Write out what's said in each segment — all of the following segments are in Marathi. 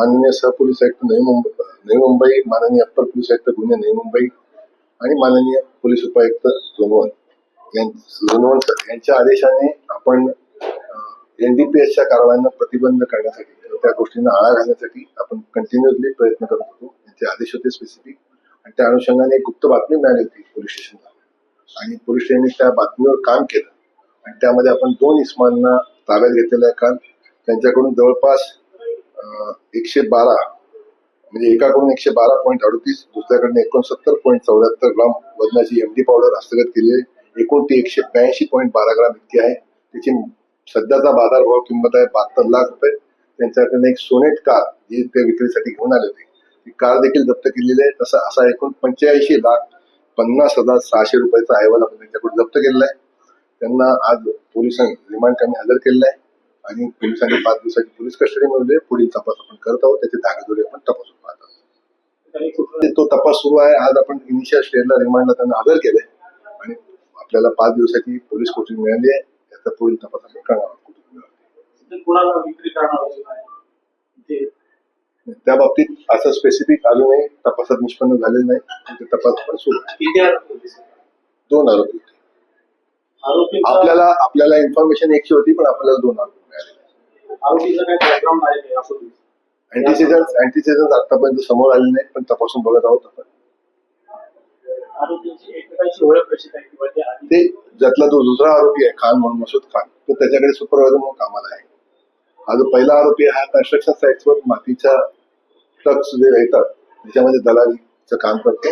माननीय सहपोलीस आयुक्त नवी मुंबई, माननीय अप्पर पोलीस आयुक्त गुन्हे नवी मुंबई आणि माननीय पोलीस उपायुक्त झोन 1 यांच्या आदेशाने आपण NDPSच्या कारवायांना प्रतिबंध करण्यासाठी, त्या गोष्टींना आळा घालण्यासाठी आपण कंटिन्युअसली प्रयत्न करत होतो. यांचे आदेश होते स्पेसिफिक, आणि त्या अनुषंगाने एक गुप्त बातमी मिळाली होती पोलीस स्टेशनला, आणि पोलीस स्टेशनने त्या बातमीवर काम केलं आणि त्यामध्ये आपण 2 इसमांना ताब्यात घेतलेलं आहे. काल त्यांच्याकडून जवळपास 112 म्हणजे एकाकडून 112.38, दुसऱ्याकडून 69.74 ग्राम वजनाची MD पावडर हस्तगत केली आहे. एकूण ती 182.12 ग्राम इतकी आहे. त्याची सध्याचा बाजारभाव किंमत आहे 72 लाख रुपये. त्यांच्याकडे एक सोनेट कार जी ते विक्रीसाठी घेऊन आले होते, ती कार देखील जप्त केलेली आहे. असा एकूण 85,50,600 रुपयाचा अहवाल आपण त्यांच्याकडून जप्त केलेला आहे. त्यांना आज पोलिसांनी रिमांड कामी हजर केलेला आहे आणि पोलिसांनी 5 दिवसाची पोलीस कस्टडीमध्ये पुढील तपास आपण करत आहोत. त्याचे धागेदोरे आपण तपासून पाहत आहोत. तो तपास सुरू आहे. आज आपण इनिशियल स्टेजला रिमांडला त्यांना हजर केलंय आणि आपल्याला 5 दिवसाची पोलीस कोठडी मिळाली आहे. त्याचा पुढील तपास आपण करणार आहोत. त्या बाबतीत असं स्पेसिफिक अजूनही तपासात निष्पन्न झालेलं नाही. ते तपास पण सुरू आहे. 2 आरोपी होते. आपल्याला इन्फॉर्मेशन 100 होती, पण आपल्याला 2 आरोपी मिळाले. अँटीसिडन्स आतापर्यंत समोर आले नाही, पण तपासून बघत आहोत आपण. ते ज्यातला तो दुसरा आरोपी आहे खान म्हणून, मसूद खान, तो त्याच्याकडे सुपरवायझर म्हणून कामाला आहे. हा जो पहिला आरोपी हा कन्स्ट्रक्शन साईट्सवर मातीच्या ट्रक्स जे राहतात त्याच्यामध्ये दलालीचं काम करतो.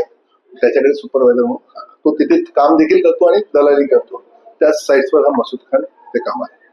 त्याच्याकडे सुपरवायझर म्हणून तो तिथे काम देखील करतो आणि दलाली करतो. त्याच साईट्सवर हा मसूद खान ते काम आहे.